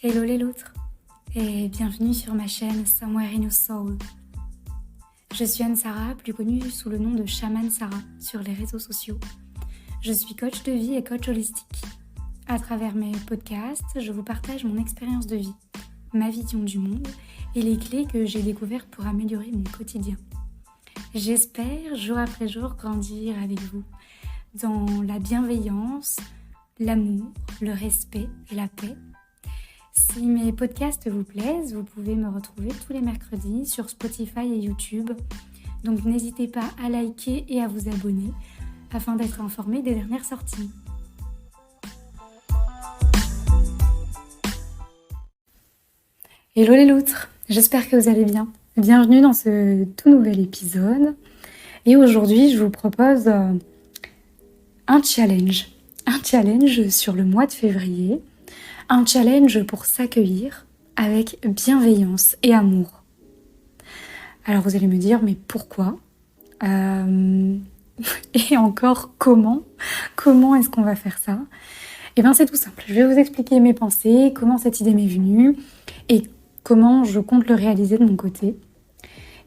Hello les loutres et bienvenue sur ma chaîne Somewhere in Your Soul. Je suis Anne-Sara, plus connue sous le nom de Shaman Sara sur les réseaux sociaux. Je suis coach de vie et coach holistique. À travers mes podcasts, je vous partage mon expérience de vie, ma vision du monde et les clés que j'ai découvertes pour améliorer mon quotidien. J'espère jour après jour grandir avec vous dans la bienveillance, l'amour, le respect et la paix. Si mes podcasts vous plaisent, vous pouvez me retrouver tous les mercredis sur Spotify et YouTube. Donc n'hésitez pas à liker et à vous abonner afin d'être informé des dernières sorties. Hello les loutres, j'espère que vous allez bien. Bienvenue dans ce tout nouvel épisode. Et aujourd'hui, je vous propose un challenge sur le mois de février. Un challenge pour s'accueillir avec bienveillance et amour. Alors vous allez me dire, mais pourquoi et encore comment est-ce qu'on va faire ça? Eh bien c'est tout simple, je vais vous expliquer mes pensées, comment cette idée m'est venue et comment je compte le réaliser de mon côté.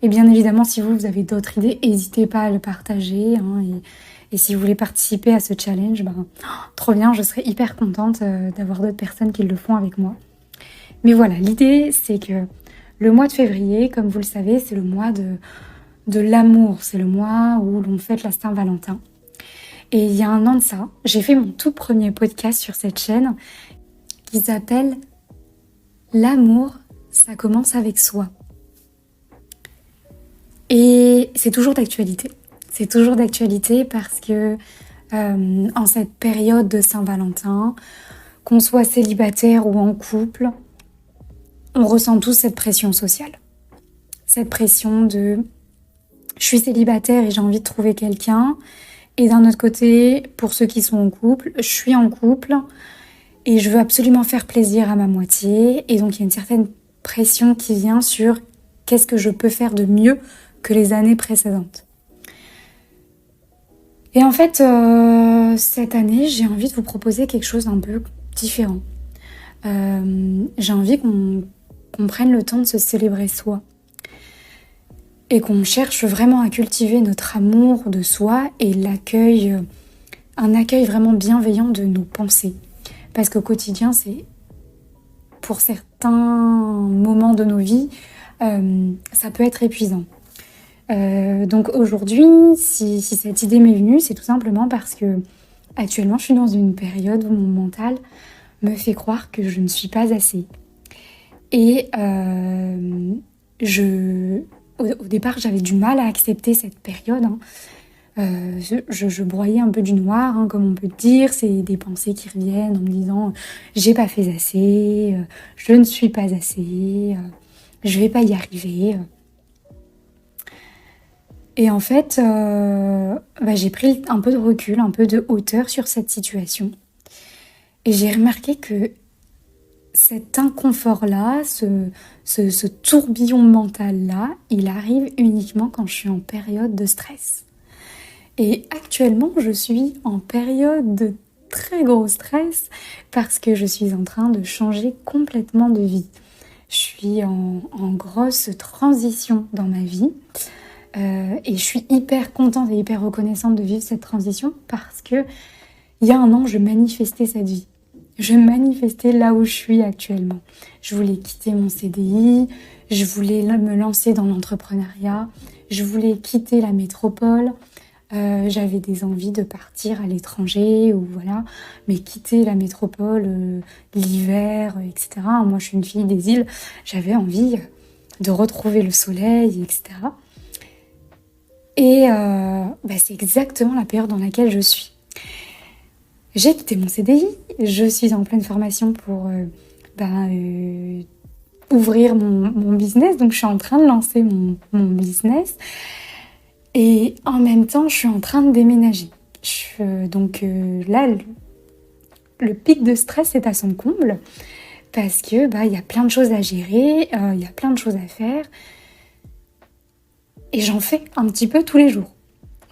Et bien évidemment, si vous avez d'autres idées, n'hésitez pas à le partager. Et si vous voulez participer à ce challenge, trop bien, je serais hyper contente d'avoir d'autres personnes qui le font avec moi. Mais voilà, l'idée, c'est que le mois de février, comme vous le savez, c'est le mois de l'amour. C'est le mois où l'on fête la Saint-Valentin. Et il y a un an de ça, j'ai fait mon tout premier podcast sur cette chaîne qui s'appelle « L'amour, ça commence avec soi ». Et c'est toujours d'actualité. C'est toujours d'actualité parce que en cette période de Saint-Valentin, qu'on soit célibataire ou en couple, on ressent tous cette pression sociale. Cette pression de « je suis célibataire et j'ai envie de trouver quelqu'un ». Et d'un autre côté, pour ceux qui sont en couple, je suis en couple et je veux absolument faire plaisir à ma moitié. Et donc il y a une certaine pression qui vient sur qu'est-ce que je peux faire de mieux que les années précédentes. Et en fait, cette année, j'ai envie de vous proposer quelque chose d'un peu différent. J'ai envie qu'on prenne le temps de se célébrer soi. Et qu'on cherche vraiment à cultiver notre amour de soi et un accueil vraiment bienveillant de nos pensées. Parce qu'au quotidien, c'est pour certains moments de nos vies, ça peut être épuisant. Donc aujourd'hui, si cette idée m'est venue, c'est tout simplement parce que actuellement je suis dans une période où mon mental me fait croire que je ne suis pas assez. Et au départ, j'avais du mal à accepter cette période. Je broyais un peu du noir, comme on peut dire. C'est des pensées qui reviennent en me disant « j'ai pas fait assez, je ne suis pas assez, je vais pas y arriver ». Et en fait, j'ai pris un peu de recul, un peu de hauteur sur cette situation. Et j'ai remarqué que cet inconfort-là, ce tourbillon mental-là, il arrive uniquement quand je suis en période de stress. Et actuellement, je suis en période de très gros stress parce que je suis en train de changer complètement de vie. Je suis en grosse transition dans ma vie. Et je suis hyper contente et hyper reconnaissante de vivre cette transition parce que il y a un an, je manifestais cette vie. Je manifestais là où je suis actuellement. Je voulais quitter mon CDI, je voulais me lancer dans l'entrepreneuriat, je voulais quitter la métropole. J'avais des envies de partir à l'étranger ou voilà, mais quitter la métropole, l'hiver, etc. Moi, je suis une fille des îles. J'avais envie de retrouver le soleil, etc. Et c'est exactement la période dans laquelle je suis. J'ai quitté mon CDI, je suis en pleine formation pour ouvrir mon business, donc je suis en train de lancer mon business. Et en même temps, je suis en train de déménager. Là, le pic de stress est à son comble parce que y a plein de choses à gérer, il y a plein de choses à faire. Et j'en fais un petit peu tous les jours.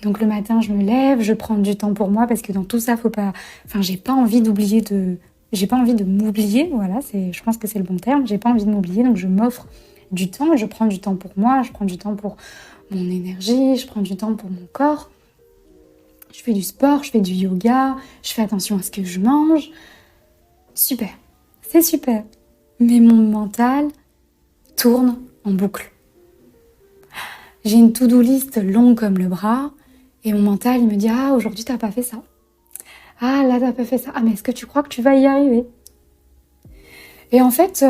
Donc le matin, je me lève, je prends du temps pour moi parce que dans tout ça, j'ai pas envie d'oublier de j'ai pas envie de m'oublier, voilà, je pense que c'est le bon terme, j'ai pas envie de m'oublier, donc je m'offre du temps, je prends du temps pour moi, je prends du temps pour mon énergie, je prends du temps pour mon corps, je fais du sport, je fais du yoga, je fais attention à ce que je mange. Super, c'est super. Mais mon mental tourne en boucle. J'ai une to-do list longue comme le bras, et mon mental, il me dit « Ah, aujourd'hui, t'as pas fait ça. Ah, là, t'as pas fait ça. Ah, mais est-ce que tu crois que tu vas y arriver ?» Et en fait,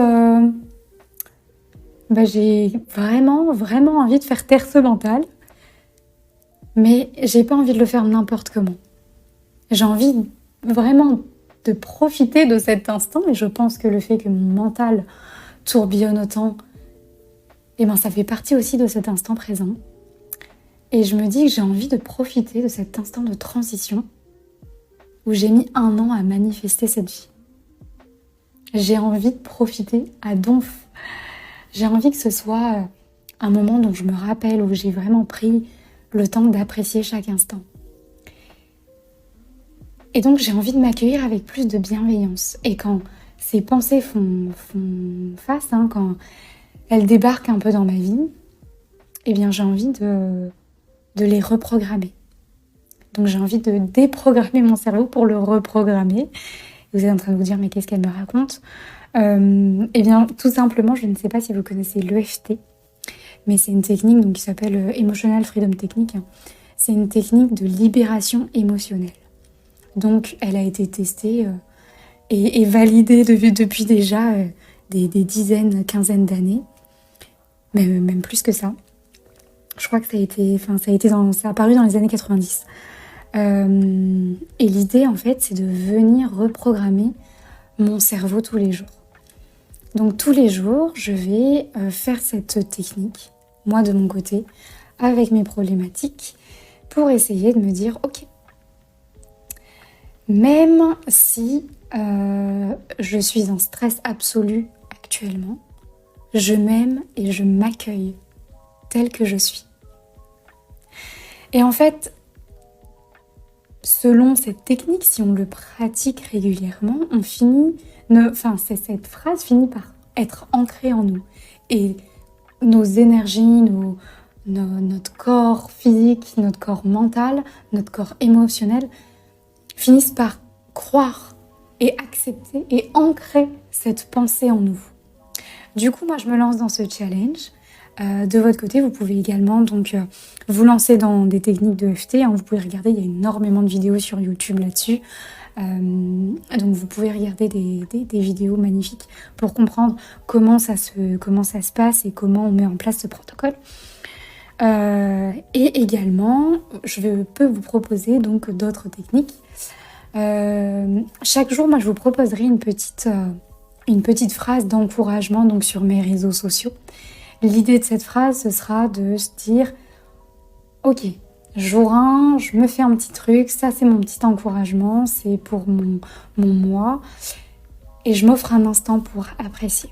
j'ai vraiment, vraiment envie de faire taire ce mental, mais j'ai pas envie de le faire n'importe comment. J'ai envie vraiment de profiter de cet instant, et je pense que le fait que mon mental tourbillonne autant, ça fait partie aussi de cet instant présent. Et je me dis que j'ai envie de profiter de cet instant de transition où j'ai mis 1 an à manifester cette vie. J'ai envie de profiter à donf. J'ai envie que ce soit un moment dont je me rappelle, où j'ai vraiment pris le temps d'apprécier chaque instant. Et donc j'ai envie de m'accueillir avec plus de bienveillance. Et quand ces pensées font face, quand elles débarquent un peu dans ma vie, eh bien j'ai envie de les reprogrammer. Donc j'ai envie de déprogrammer mon cerveau pour le reprogrammer. Vous êtes en train de vous dire, mais qu'est-ce qu'elle me raconte ? Eh bien, tout simplement, je ne sais pas si vous connaissez l'EFT, mais c'est une technique donc, qui s'appelle Emotional Freedom Technique. C'est une technique de libération émotionnelle. Donc, elle a été testée et validée depuis déjà des dizaines, quinzaines d'années, mais même plus que ça. Je crois que ça a apparu dans les années 90. Et l'idée, en fait, c'est de venir reprogrammer mon cerveau tous les jours. Donc tous les jours, je vais faire cette technique, moi de mon côté, avec mes problématiques, pour essayer de me dire, ok, même si je suis en stress absolu actuellement, je m'aime et je m'accueille telle que je suis. Et en fait, selon cette technique, si on le pratique régulièrement, cette phrase finit par être ancrée en nous. Et nos énergies, notre corps physique, notre corps mental, notre corps émotionnel finissent par croire et accepter et ancrer cette pensée en nous. Du coup, moi, je me lance dans ce challenge. De votre côté, vous pouvez également donc vous lancer dans des techniques de EFT. Vous pouvez regarder, il y a énormément de vidéos sur YouTube là-dessus. Donc vous pouvez regarder des vidéos magnifiques pour comprendre comment ça se passe et comment on met en place ce protocole. Et également, je peux vous proposer donc d'autres techniques. Chaque jour, moi, je vous proposerai une petite phrase d'encouragement donc sur mes réseaux sociaux. L'idée de cette phrase, ce sera de se dire « Ok, jour 1, je me fais un petit truc, ça c'est mon petit encouragement, c'est pour mon moi, et je m'offre un instant pour apprécier. »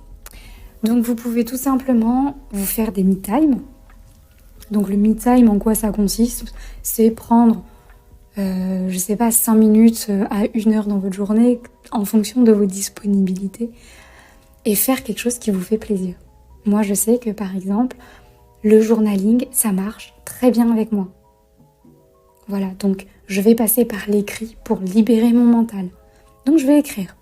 Donc vous pouvez tout simplement vous faire des me-time. Donc le me-time, en quoi ça consiste ? C'est prendre, 5 minutes à 1 heure dans votre journée, en fonction de vos disponibilités, et faire quelque chose qui vous fait plaisir. Moi, je sais que, par exemple, le journaling, ça marche très bien avec moi. Voilà, donc je vais passer par l'écrit pour libérer mon mental. Donc, je vais écrire.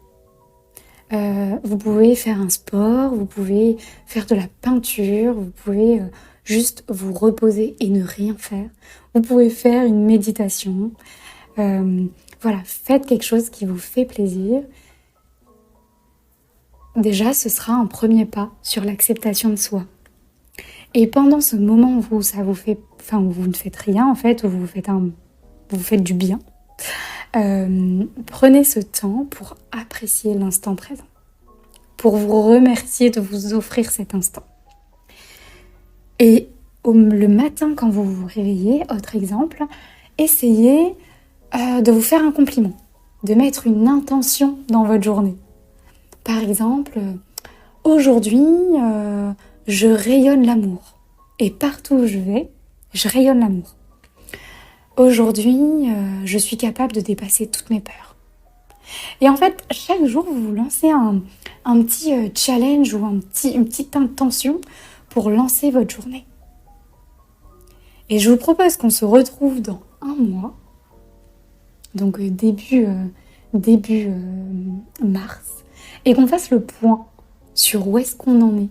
Vous pouvez faire un sport, vous pouvez faire de la peinture, vous pouvez juste vous reposer et ne rien faire. Vous pouvez faire une méditation. Voilà, faites quelque chose qui vous fait plaisir. Déjà, ce sera un premier pas sur l'acceptation de soi. Et pendant ce moment où ça vous fait, où vous ne faites rien en fait, où vous faites du bien, prenez ce temps pour apprécier l'instant présent, pour vous remercier de vous offrir cet instant. Et le matin, quand vous vous réveillez, autre exemple, essayez de vous faire un compliment, de mettre une intention dans votre journée. Par exemple, aujourd'hui, je rayonne l'amour. Et partout où je vais, je rayonne l'amour. Aujourd'hui, je suis capable de dépasser toutes mes peurs. Et en fait, chaque jour, vous vous lancez un petit challenge ou une petite intention pour lancer votre journée. Et je vous propose qu'on se retrouve dans un mois, donc début mars, et qu'on fasse le point sur où est-ce qu'on en est.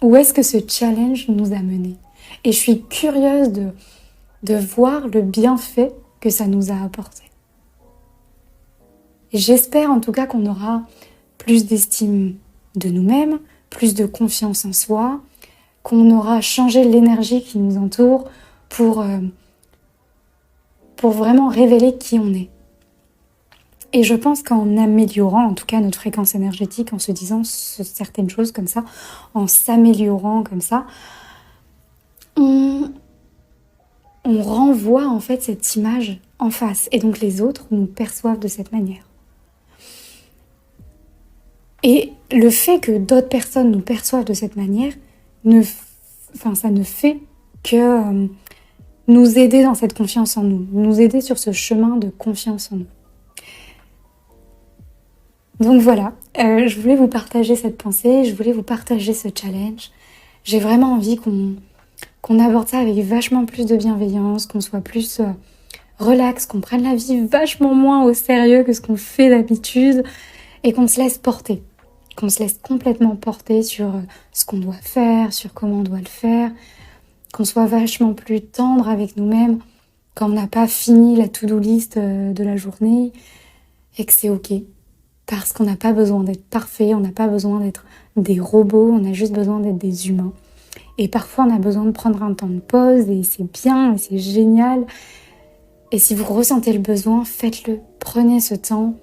Où est-ce que ce challenge nous a menés. Et je suis curieuse de voir le bienfait que ça nous a apporté. Et j'espère en tout cas qu'on aura plus d'estime de nous-mêmes, plus de confiance en soi, qu'on aura changé l'énergie qui nous entoure pour vraiment révéler qui on est. Et je pense qu'en améliorant en tout cas notre fréquence énergétique, en se disant certaines choses comme ça, en s'améliorant comme ça, on renvoie en fait cette image en face. Et donc les autres nous perçoivent de cette manière. Et le fait que d'autres personnes nous perçoivent de cette manière, ça ne fait que nous aider dans cette confiance en nous aider sur ce chemin de confiance en nous. Donc voilà, je voulais vous partager cette pensée, je voulais vous partager ce challenge. J'ai vraiment envie qu'on aborde ça avec vachement plus de bienveillance, qu'on soit plus relax, qu'on prenne la vie vachement moins au sérieux que ce qu'on fait d'habitude et qu'on se laisse porter. Qu'on se laisse complètement porter sur ce qu'on doit faire, sur comment on doit le faire, qu'on soit vachement plus tendre avec nous-mêmes quand on n'a pas fini la to-do list de la journée et que c'est ok. Parce qu'on n'a pas besoin d'être parfait, on n'a pas besoin d'être des robots, on a juste besoin d'être des humains. Et parfois on a besoin de prendre un temps de pause et c'est bien, et c'est génial. Et si vous ressentez le besoin, faites-le, prenez ce temps.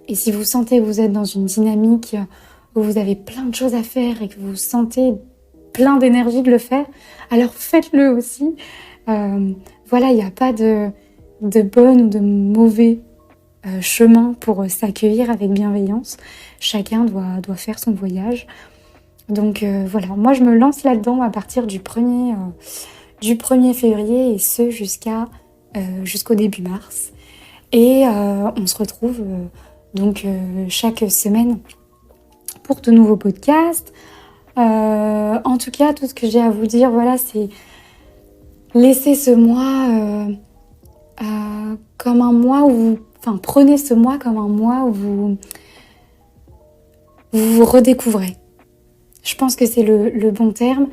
Et si vous sentez que vous êtes dans une dynamique où vous avez plein de choses à faire et que vous sentez plein d'énergie de le faire, alors faites-le aussi. Voilà, il n'y a pas de bon ou de mauvais chemin pour s'accueillir avec bienveillance. Chacun doit faire son voyage. Donc voilà, moi je me lance là-dedans à partir du 1er février et ce jusqu'au début mars. Et on se retrouve donc chaque semaine pour de nouveaux podcasts. En tout cas, tout ce que j'ai à vous dire, voilà, c'est laissez ce mois comme un mois où prenez ce mois comme un mois où vous vous redécouvrez. Je pense que c'est le bon terme.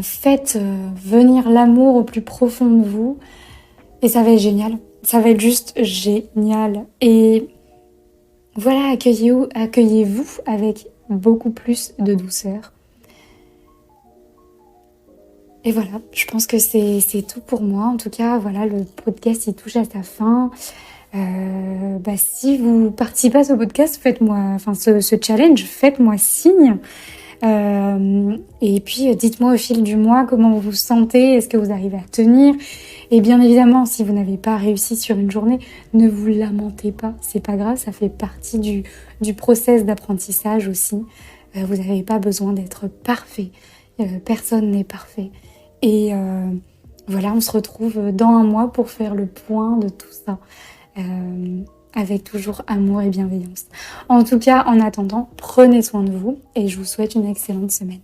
Faites venir l'amour au plus profond de vous et ça va être génial. Ça va être juste génial. Et voilà, accueillez-vous avec beaucoup plus de douceur. Et voilà, je pense que c'est tout pour moi. En tout cas, voilà, le podcast il touche à sa fin. Si vous participez à ce podcast, ce challenge, faites-moi signe. Et puis dites-moi au fil du mois comment vous vous sentez, est-ce que vous arrivez à tenir. Et bien évidemment, si vous n'avez pas réussi sur une journée, ne vous lamentez pas, c'est pas grave, ça fait partie du process d'apprentissage aussi. Vous n'avez pas besoin d'être parfait, personne n'est parfait. Et voilà, on se retrouve dans un mois pour faire le point de tout ça. Avec toujours amour et bienveillance. En tout cas, en attendant, prenez soin de vous et je vous souhaite une excellente semaine.